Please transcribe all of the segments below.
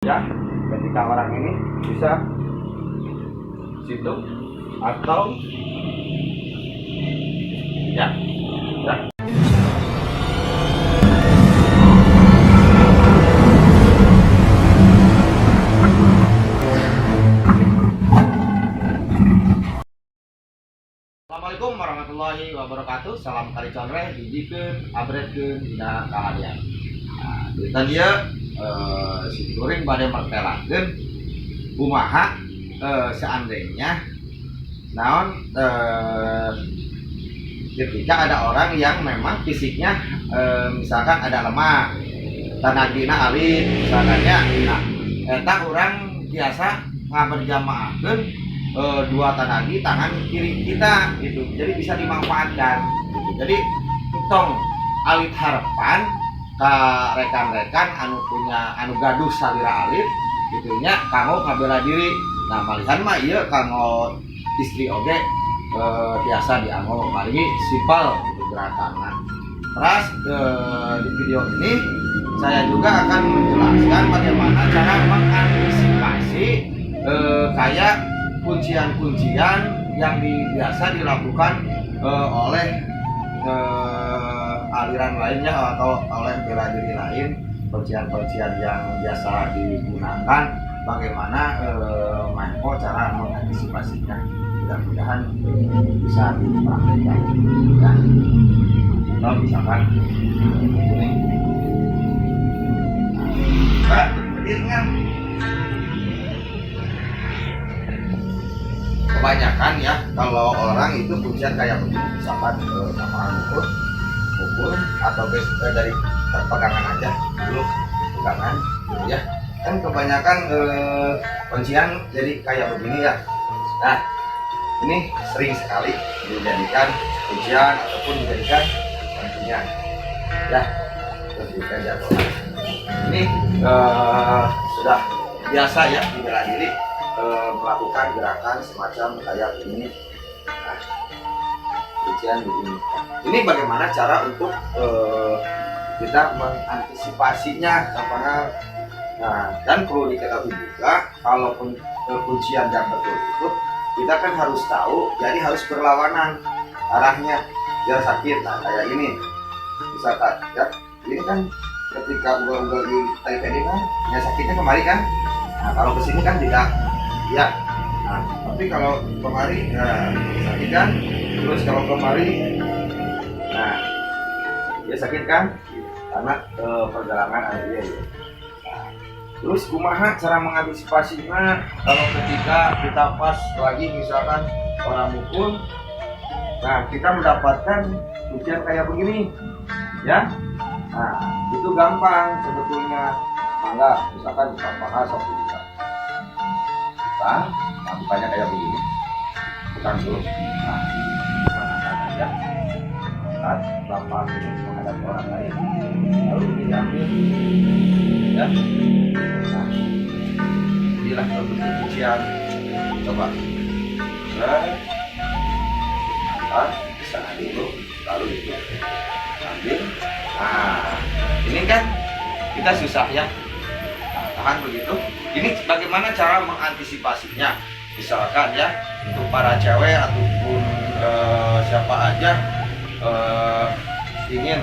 Ya, ketika orang ini bisa situ atau ya, ya. Assalamualaikum warahmatullahi wabarakatuh. Salam kali conreh, hijikeun, abretkeun dina kahadian. Nah, kita dia si kuring pada mertelakeun kumaha seandainya naon ketika ada orang yang memang fisiknya misalkan ada lemah, tanagina alit misalkannya. Nah, eta orang biasa ngaberjamaahkeun dua tanagi tangan kiri kita gitu, jadi bisa dimanfaatkan gitu. Jadi tong alit harapan ke rekan-rekan anu gaduh salira alit gitunya kanggo ngabela diri. Nah malihan mah ieu kanggo istri oge biasa dianggo mari simpel gitu gerakanna. Terus di video ini saya juga akan menjelaskan bagaimana cara mengantisipasi kayak kuncian-kuncian yang biasa dilakukan oleh aliran lainnya atau oleh bela diri lain, kuncian-kuncian yang biasa digunakan, bagaimana Manko cara mengantisipasinya. Mudah-mudahan bisa dipraktikkan ya. Atau misalkan ini berdirinya kebanyakan ya kalau orang itu kuncian kayak begini, misalkan sama ukur atau dari pegangan aja dulu pegangan gitu ya, kan kebanyakan kuncian jadi kayak begini ya. Nah ini sering sekali dijadikan kuncian ataupun dijadikan kuncian ya, tunjukkan jadwal ini sudah biasa ya di bela diri melakukan gerakan semacam kayak ini. Nah, kuncian begini. Ini bagaimana cara untuk kita mengantisipasinya, apakah dan perlu diketahui juga kalaupun kuncian yang betul itu kita kan harus tahu, jadi harus berlawanan arahnya biar sakit. Nah kayak ini misalkan ya, ini kan ketika ugal-ugal di tarik ini kan ya sakitnya kemari kan. Nah kalau kesini kan tidak ya. Nah tapi kalau kemari sakit kan, terus kalau kemari nah dia sakit kan karena pergelangan dia ya. Nah, terus kumaha cara mengantisipasinya kalau ketika kita pas lagi misalkan orang mukul, nah kita mendapatkan kuncian kayak begini ya. Nah itu gampang sebetulnya, mangga misalkan paha satu juta nah bukanya kayak begini, bukan dulu. Nah mana aja saat gampang menghadap orang lain lalu diambil ya. Nah inilah bentuk kuncian, coba bisa dulu lalu diambil. Nah ini kan kita susah ya, tahan begitu. Ini bagaimana cara mengantisipasinya, misalkan ya untuk para cewek ataupun siapa aja ingin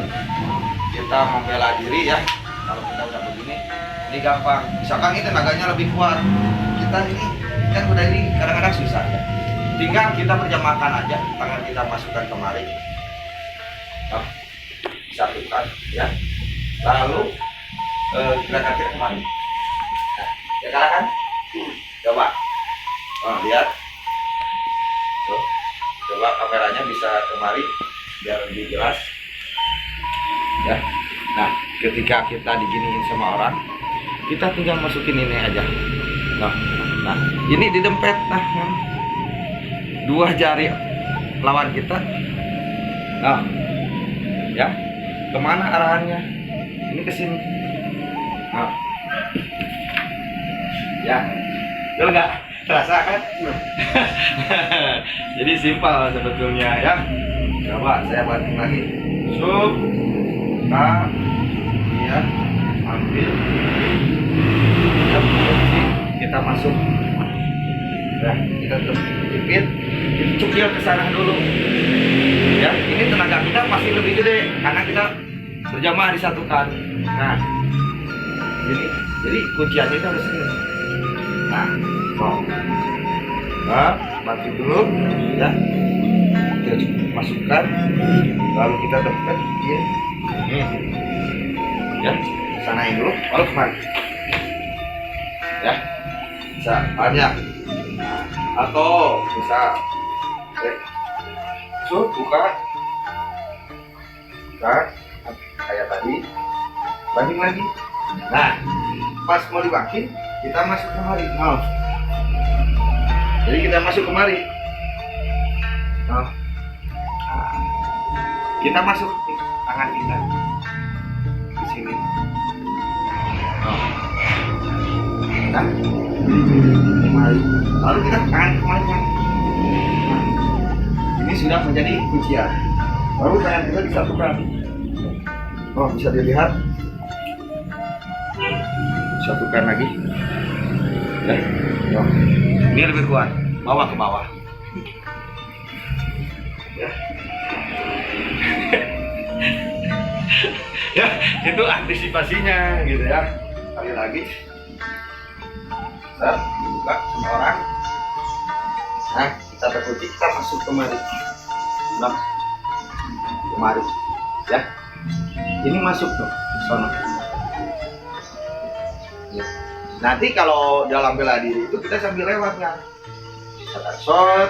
kita membela diri ya, kalau kita udah begini ini gampang. Misalkan ini tenaganya lebih kuat, kita ini kan udah ini kadang-kadang susah ya, tinggal kita berjamakan aja, tangan kita masukkan kemari, disatukan ya, lalu gerakan kita kemari. Ya kalah kan? Coba lihat tuh, coba kameranya bisa kemari biar lebih jelas ya. Nah ketika kita diginiin sama orang, kita tinggal masukin ini aja. Nah ini di dempet. Nah dua jari lawan kita, nah ya kemana arahannya, ini ke sini. Nah ya, betul nggak? Terasa kan? Jadi simpel sebetulnya ya. Coba saya banting lagi. Sup, ya, ambil, Ya, kita masuk. Nah, kita jepit, cukil ke sana dulu. Ya, ini tenaga kita pasti lebih gede karena kita berjamaah disatukan. Nah, jadi kunciannya itu harus ini. Nah, bantu dulu, ya. Kita masukkan, lalu kita deketin, ya, sanain dulu, lalu kemari, ya, bisa banyak, atau bisa, buka, kayak tadi, banting lagi. Nah, pas mau dibakin, kita masuk kemari. Jadi kita masuk kemari. Kita masuk tangan kita di sini. Nah, kemari. Lalu kita tangan kemari. Ini sudah menjadi kuncian. Baru tangan kita disatukan. Bisa dilihat. Satukan lagi. Ya. Ini lebih kuat. Bawa ke bawah. Ya. Ya, itu antisipasinya gitu ya. Sekali lagi. Kita buka semua orang. Nah, kita terkunci, kita masuk kemari. Nah, kemari. Ya. Ini masuk tuh, sono. Ya. Nanti kalau dalam bela diri itu kita sambil lewat ya. Kita shot,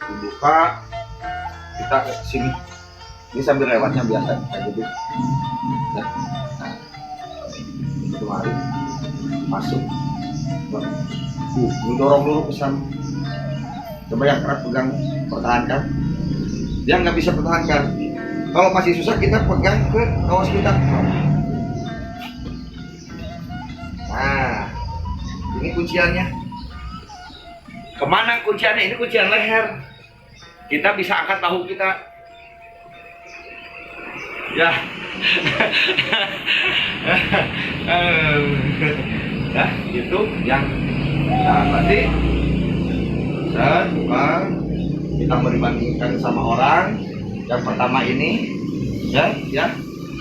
dibuka, kita ke sini. Ini sambil lewatnya biasa kayak gitu. Ya. Nah, kemari, masuk. Mendorong dulu ke sana. Coba yang keras pegang, pertahankan. Dia nggak bisa pertahankan. Kalau masih susah kita pegang ke kaos kita. Nah, ini kunciannya. Kemana kunciannya? Ini kuncian leher. Kita bisa angkat bahu kita. Ya. Nah, itu yang berarti kita berbandingkan sama orang. Yang pertama ini, ya.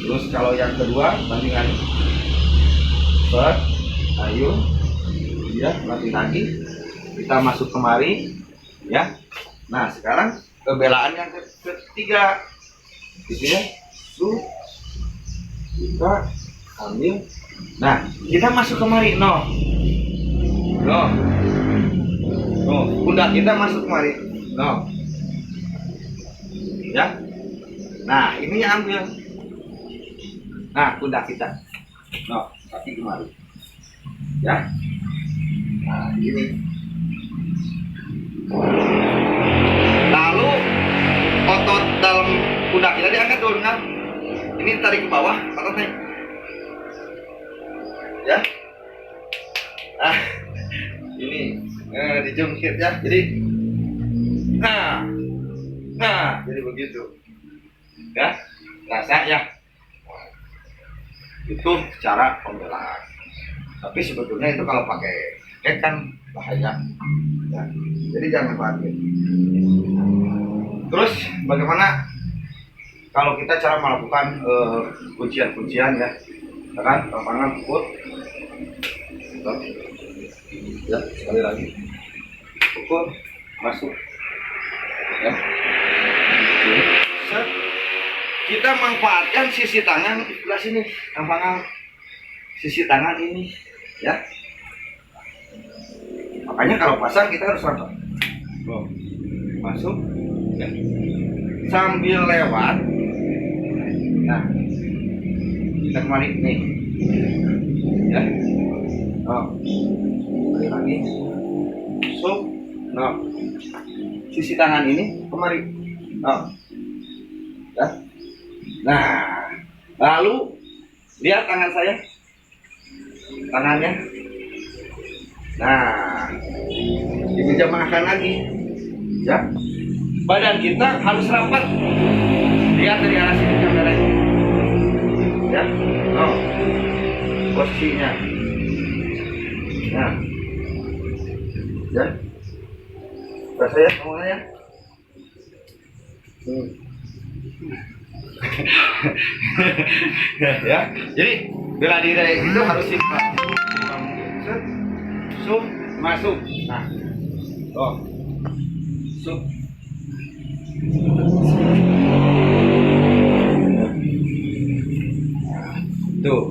Terus kalau yang kedua bandingan. Ayo, ya, lagi kita masuk kemari, ya. Nah, sekarang kebelaan yang ketiga, gitu ya. Kita ambil. Nah, kita masuk kemari, pundak kita masuk kemari, ya. Nah, ini yang ambil. Nah, pundak kita, kaki kemari. Ya, nah ini. Lalu otot dalam pundak kita diangkat dulu kan? Ini tarik ke bawah, ototnya. Ya. Nah, ini dijungkit ya. Jadi, nah, jadi begitu. Ya, rasa ya. Itu cara pembelaan. Tapi sebetulnya itu kalau pakai kek kan bahaya, ya. Jadi jangan pakai. Terus bagaimana kalau kita cara melakukan kuncian-kuncian ya, kan? Tangan pukul, ya, sekali lagi pukul, masuk, ya. Kita manfaatkan sisi tangan di sebelah sini, tangan sisi tangan ini. Ya, makanya kalau pasang kita harus apa? Masuk, ya. Sambil lewat. Nah, kita kemari nih, ya. Kembali lagi. Sisi tangan ini kemari. Ya. Nah, lalu lihat tangan saya. Tangannya, nah, dijamaahkan lagi, ya. Badan kita harus rapat. Lihat dari arah sini kameranya, ya. Posisinya, Nah, ya, rasa ya semuanya ya. Ya, jadi bela diri itu harus simpel mungkin. Sup, masuk. Nah, oh, sup. Tuh.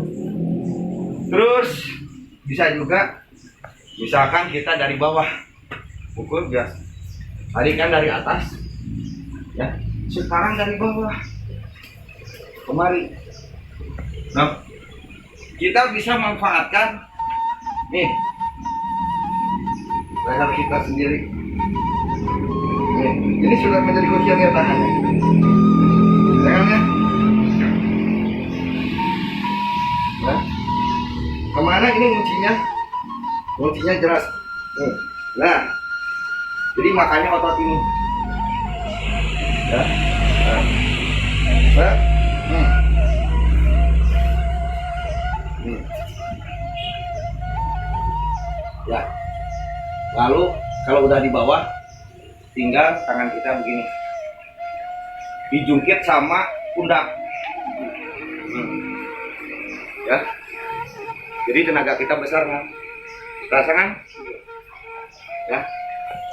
Terus bisa juga misalkan kita dari bawah pukul gas. Tadi kan dari atas. Ya. Sekarang dari bawah. Kemari. Nah, kita bisa manfaatkan nih leher kita sendiri. Nih, ini sudah menjadi kuncian ya tangannya. Tangannya. Nah, kemana ini kuncinya? Kuncinya jelas. Nih. Nah, jadi makanya otot ini. Ya. Nah. Nah. Ya. Lalu kalau udah di bawah, tinggal tangan kita begini, dijungkit sama pundak. Ya. Jadi tenaga kita besar kan? Terasa kan? Ya.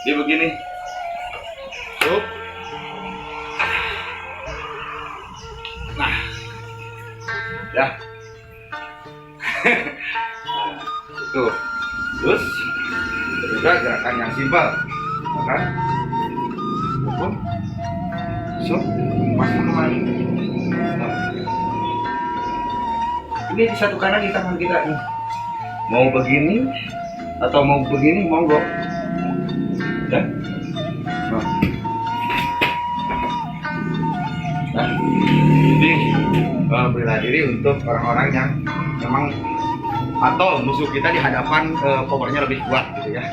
Dia begini. Tuh. Nah. Ya. Nah, itu. Terus juga gerakan yang simpel, kan? Pukul, masuk kemari. Nah. Ini disatukan lagi tangan kita nih. Mau begini atau mau begini, monggo. Ya. Nah. Nah. Jadi bela diri untuk orang-orang yang memang atau musuh kita di hadapan powernya lebih kuat gitu ya.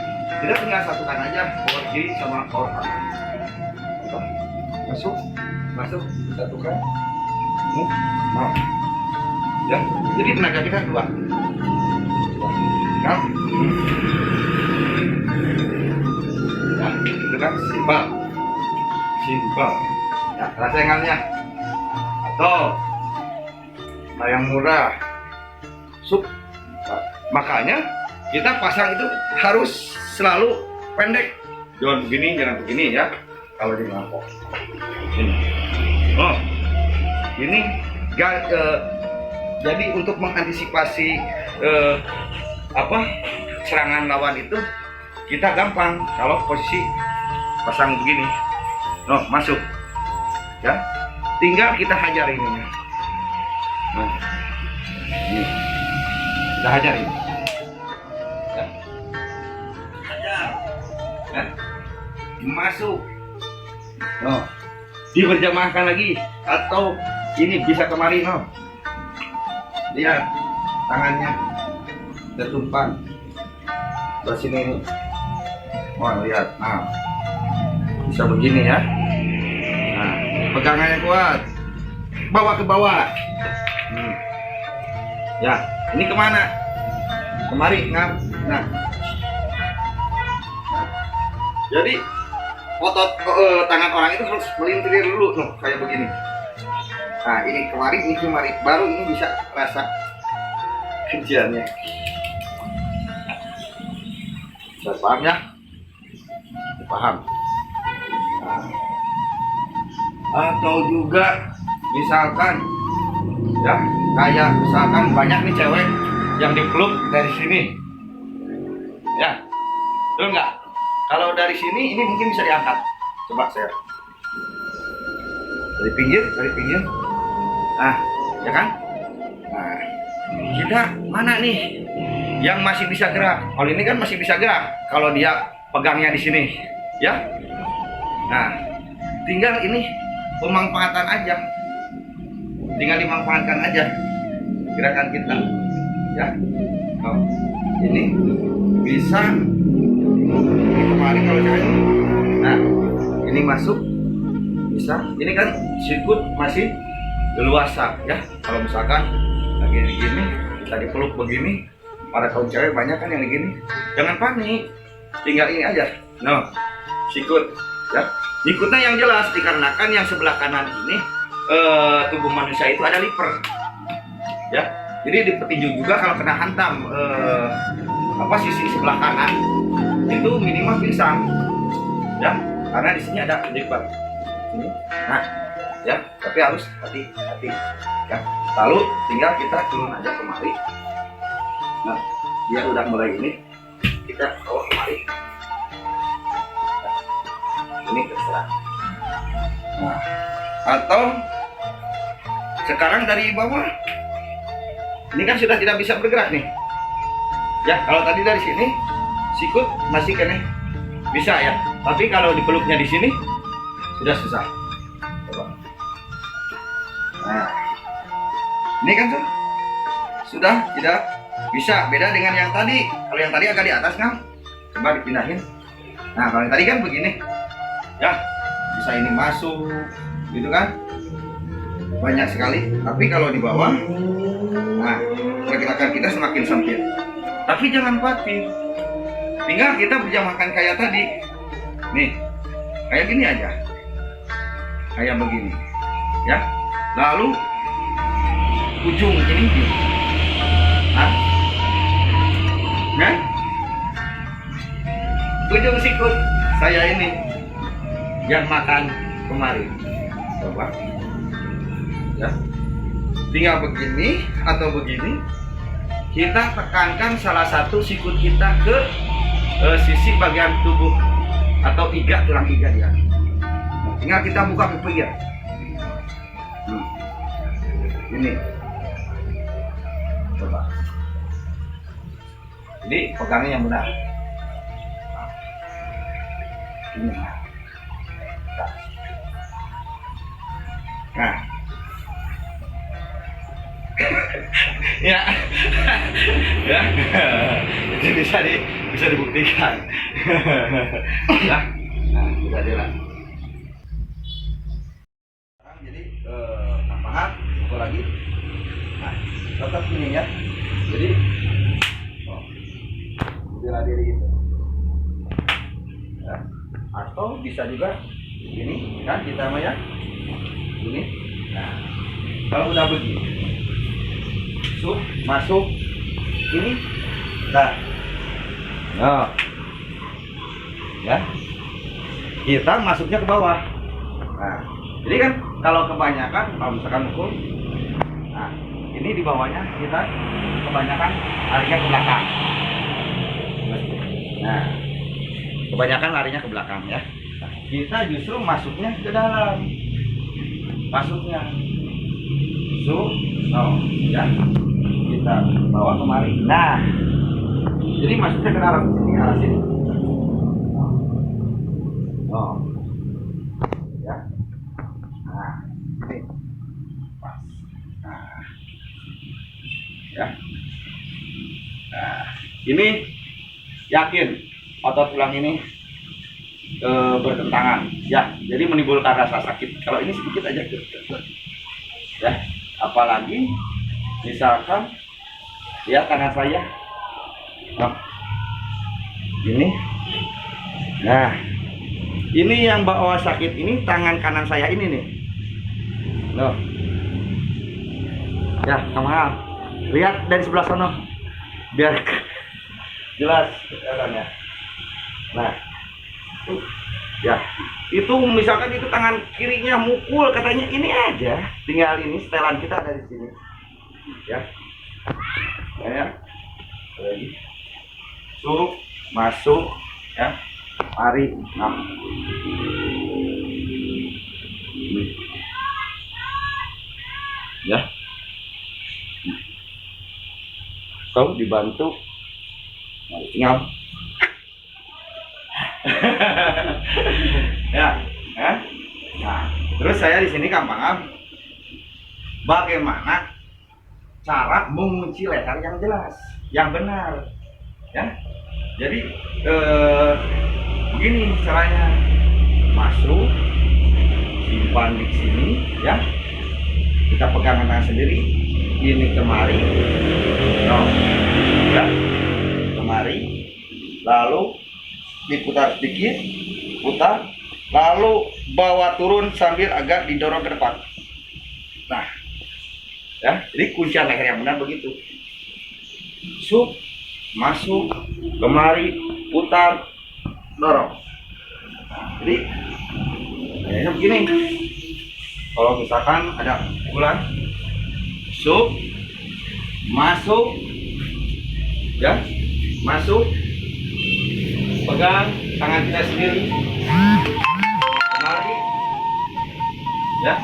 Kita tinggal satukan aja power kiri sama power kanan. Masuk, satukan. Nah, ya, jadi tenaga kita dua. Kan? Ya, itu kan simpel. Ya, rasengannya atau yang murah. Makanya kita pasang itu harus selalu pendek. Jangan begini ya. Kalau di mangkok. Ini. Oh. Ini jadi untuk mengantisipasi serangan lawan itu kita gampang kalau posisi pasang begini. Oh, masuk. Ya. Tinggal kita hajar ini. Nah. Ini. Kita hajar ini. Ya. Hajar. Ya. Masuk. Oh. Diberjamahkan lagi atau ini bisa kemari, no. Lihat tangannya tertumpan ke sini ini. Oh, lihat. Nah. Bisa begini ya. Nah, pegangannya kuat. Bawa ke bawah. Ya, ini kemana? Kemari, nah. Jadi otot tangan orang itu harus melintir dulu, tuh, kayak begini. Nah, ini kemari, baru ini bisa rasa kunciannya. Bisa paham ya? Paham. Nah. Atau juga misalkan ya, kayak misalkan banyak nih cewek yang dipeluk dari sini. Ya. Betul nggak? Kalau dari sini ini mungkin bisa diangkat. Coba saya. Dari pinggir. Nah, ya kan? Nah, kita mana nih yang masih bisa gerak? Kalau ini kan masih bisa gerak. Kalau dia pegangnya di sini, ya. Nah, tinggal ini pemanfaatan aja. Tinggal dimanfaatkan aja gerakan kita, ya. Oh, ini bisa. Ini kemarin kalau cewek, nah ini masuk bisa. Ini kan sikut masih leluasa ya. Kalau misalkan lagi begini, kita dipeluk begini, para kaum cewek banyak kan yang begini. Jangan panik, tinggal ini aja. No, sikut ya. Sikutnya yang jelas dikarenakan yang sebelah kanan ini tubuh manusia itu ada liver ya. Jadi di petinju juga kalau kena hantam sisi sebelah kanan itu minimal pingsan ya, karena di sini ada liver ini. Nah ya, tapi harus hati-hati ya. Lalu tinggal kita turun aja kemari. Nah, dia udah mulai ini, kita bawa kemari. Nah, ini terserah. Nah, atau sekarang dari bawah, ini kan sudah tidak bisa bergerak nih. Ya, kalau tadi dari sini, sikut masih kena bisa ya. Tapi kalau dipeluknya di sini sudah susah. Coba. Nah, ini kan sudah tidak bisa. Beda dengan yang tadi. Kalau yang tadi agak di atas kan, coba dipindahin. Nah, kalau yang tadi kan begini, ya bisa ini masuk, gitu kan? Banyak sekali. Tapi kalau di bawah, nah pergerakan kita semakin sempit. Tapi jangan khawatir. Tinggal kita berjamakan kayak tadi. Nih, kayak gini aja. Kayak begini, ya. Lalu ujung ini nah ujung sikut saya ini yang makan kemarin. Coba ya, tinggal begini atau begini, kita tekankan salah satu sikut kita ke sisi bagian tubuh atau iga, tulang iga dia. Nah, tinggal kita buka ke pinggir. Ini coba, jadi pegangnya yang benar. Ini nah ya ya itu bisa dibuktikan ya. Nah sudah jelas. Sekarang jadi tambahan pukul lagi. Nah tetap ini ya, jadi bela diri gitu ya. Atau bisa juga ini kan kita mah ya ini. Nah kalau udah begini masuk ini, nah ya kita masuknya ke bawah. Nah jadi kan kalau kebanyakan, kalau misalkan mukul, nah ini di bawahnya kita kebanyakan larinya ke belakang. Nah kebanyakan larinya ke belakang ya. Nah, kita justru masuknya ke dalam, masuknya ya kita bawa kemari. Nah jadi masuknya ke dalam sini, arah sini. Ya. Nah ini pas. Nah ya. Nah ini yakin otot tulang ini bertentangan ya, jadi menimbulkan rasa sakit. Kalau ini sedikit aja ya, apalagi misalkan ya tangan saya ini. Nah ini yang bawa sakit ini tangan kanan saya ini nih loh ya. Sama lihat dari sebelah sana biar jelas kelihatannya. Nah ya itu misalkan itu tangan kirinya mukul, katanya ini aja, tinggal ini setelan kita ada di sini ya. Ya lagi masuk ya, mari. Nah ya kau dibantu, nah, tinggal ya. Nah terus saya di sini gampang bagaimana cara mengunci leher yang jelas, yang benar ya. Jadi begini caranya, masuk, simpan di sini ya, kita pegang tangan sendiri, ini kemari, ya lalu diputar sedikit, putar, lalu bawa turun sambil agak didorong ke depan. Nah, ya, jadi kuncian leher yang benar begitu. Sup, masuk, kemari, putar, dorong. Jadi, kayaknya begini. Kalau misalkan ada pukulan, sup, masuk, ya, masuk, pegang tangan kita sendiri, kemari, ya,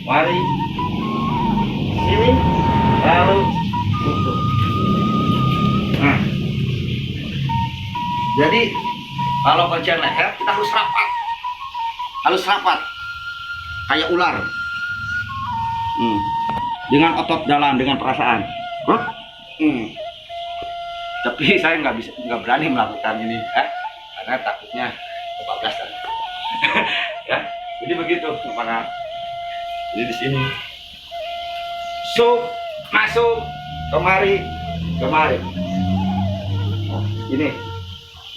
mari, sini, lalu tutup. Nah, jadi kalau kuncian leher kita harus rapat, kayak ular, dengan otot dalam, dengan perasaan. Tapi saya nggak berani melakukan ini, karena takutnya kebablasan. Ya, jadi begitu, mana? Jadi di sini, sup, masuk, kemari. Nah,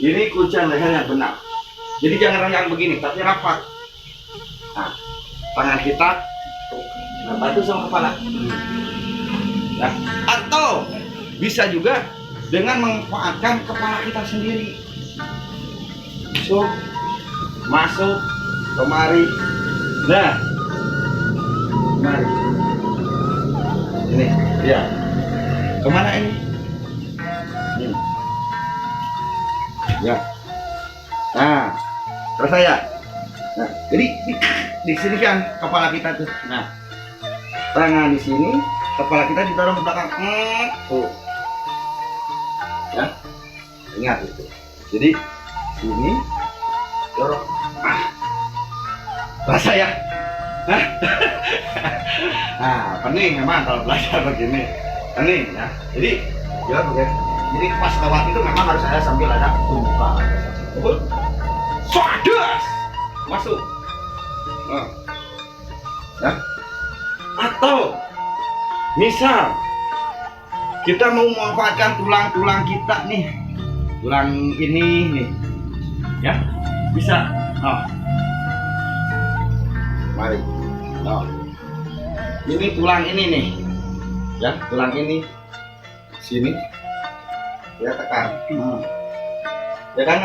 ini kuncian leher yang benar. Jadi jangan renggang begini, tapi rapat. Nah, tangan kita bantu sama kepala. Ya, atau bisa juga dengan memanfaatkan kepala kita sendiri. Sup, masuk, kemari. Nah, mari. Ini, ya. Kemana ini? Ya. Nah, terasa ya. Nah, jadi di sini kan kepala kita tuh. Nah, tangan di sini, kepala kita ditaruh ke belakang. Tuh. Ya, ingat itu. Jadi sini dorong. Rasa ya. Nah, pening memang kalau belajar begini. Pening ya. Jadi ya oke. Jadi pas lewat itu memang harus ada sambil ada tumpukan. Swadas masuk. Ya. Atau misal kita mau memanfaatkan tulang-tulang kita nih, tulang ini nih, ya bisa. Mari. Ini tulang ini nih, ya tulang ini sini, ya tekan, ya kan?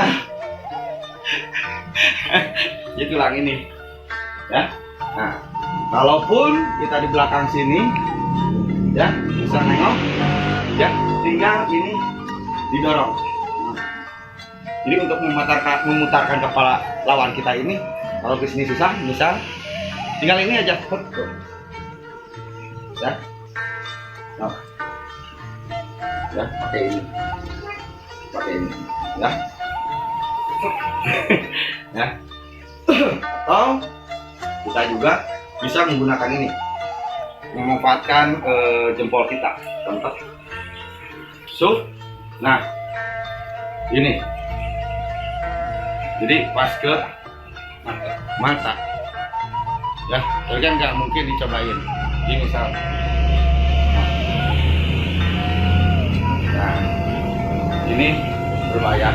Ini tulang ini, ya. Nah, kalaupun kita di belakang sini, ya bisa nengok, ya tinggal ini didorong. Jadi untuk memutarkan kepala lawan kita ini, kalau ke sini susah, misal tinggal ini aja, ya, ya pakai ini, ya, ya. Atau kita juga bisa menggunakan ini, memanfaatkan jempol kita, contoh. Nah, ini, jadi pas ke mata, ya, tapi kan nggak mungkin dicobain. Ini misal, nah, ini berbahaya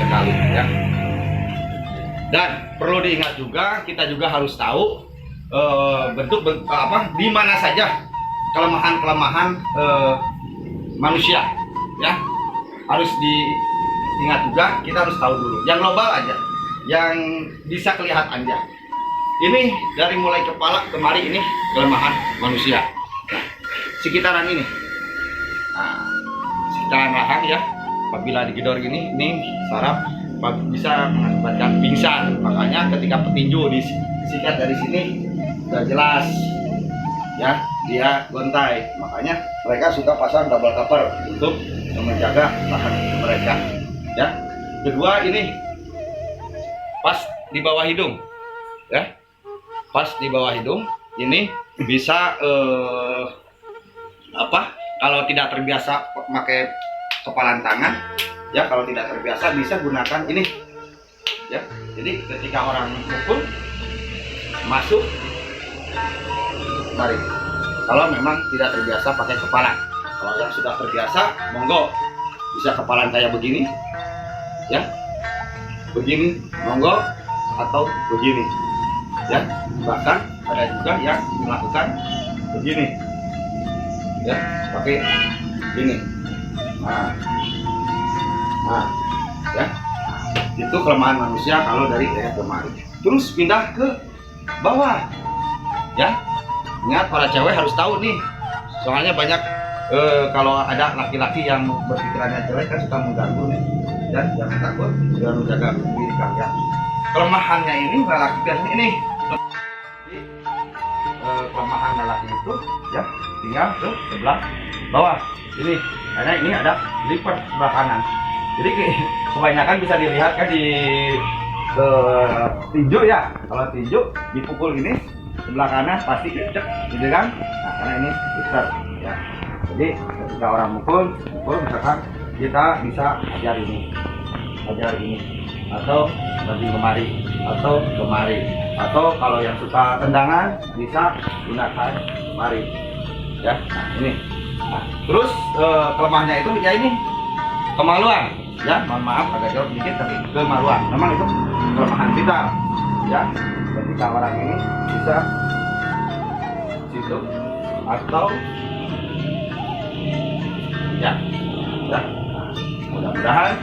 sekali, ya. Dan perlu diingat juga, kita juga harus tahu bentuk apa, di mana saja kelemahan manusia, ya. Harus diingat juga, kita harus tahu dulu. Yang global aja, yang bisa kelihatan aja. Ini dari mulai kepala kemari, ini kelemahan manusia. Nah, sekitaran ini, nah, sekitaran rahang, ya. Apabila digedor gini, ini saraf bisa mengakibatkan pingsan. Makanya ketika petinju disikat dari sini sudah jelas, ya, dia gontai. Makanya mereka suka pasang double cover untuk menjaga tahan mereka, ya. Kedua, ini pas di bawah hidung, ya, pas di bawah hidung ini bisa apa, kalau tidak terbiasa pakai kepalan tangan, ya, kalau tidak terbiasa bisa gunakan ini, ya. Jadi ketika orang mukul, masuk, mari. Kalau memang tidak terbiasa pakai kepala, kalau yang sudah terbiasa, monggo bisa kepalan kayak begini ya, begini nongol atau begini ya, bahkan ada juga yang melakukan begini ya, pakai ini. Nah ya, itu kelemahan manusia kalau dari leher kemari. Terus pindah ke bawah ya, ingat para cewek harus tahu nih, soalnya banyak kalau ada laki-laki yang berpikirannya jelek kan suka mengganggu nih, dan jangan takut, jangan menjaga diri kalian. Kelemahannya ini lelaki biasanya ini. Jadi, kelemahan lelaki itu ya tinggal ke sebelah bawah ini, karena ini ada lipat sebelah kanan. Jadi kebanyakan bisa dilihat kan di tinju ya, kalau tinju dipukul ini sebelah kanan pasti cek gitu kan. Nah karena ini lipat ya, jadi ketika orang mukul misalkan kita bisa ajar ini atau lebih kemari atau kemari, atau kalau yang suka tendangan bisa gunakan kemari ya. Nah ini, nah, terus kelemahannya itu ya ini kemaluan ya, mohon maaf agak jauh sedikit tapi kemaluan, memang itu kelemahan kita ya. Ketika orang ini bisa situ atau ya, mudah-mudahan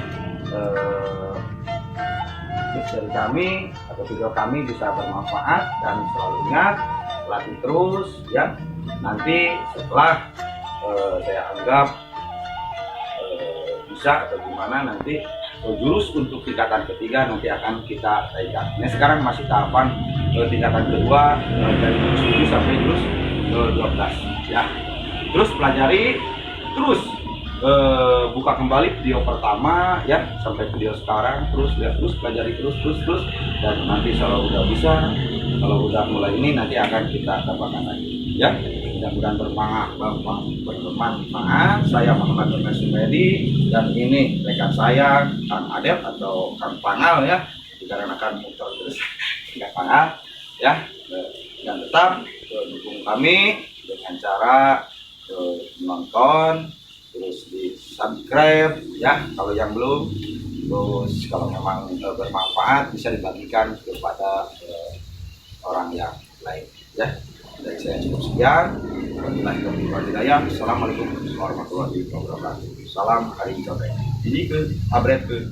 tips dari kami atau video kami bisa bermanfaat, dan selalu ingat latih terus ya. Nanti setelah saya anggap bisa atau gimana, nanti jurus untuk tingkatan ketiga nanti akan kita naikkan. Ini sekarang masih tahapan tingkatan kedua dari jurus 7 sampai jurus 12 ya. Terus pelajari terus, buka kembali video pertama ya sampai video sekarang, terus lihat terus, pelajari terus, dan nanti kalau udah bisa, kalau udah mulai ini nanti akan kita tambahkan lagi ya. Mudah-mudahan bermanfaat. Saya Muhammad Nurman Sumedi, dan ini rekan saya Kang Adep atau Kang Pangal ya, dikarenakan motor terus Kang Pangal ya. Dan tetap dukung kami dengan cara menonton, terus di subscribe ya kalau yang belum, terus kalau memang bermanfaat bisa dibagikan kepada orang yang lain ya. Dari saya cukup sekian. Assalamualaikum warahmatullahi wabarakatuh. Salam hari contek. Jadi ke abret ke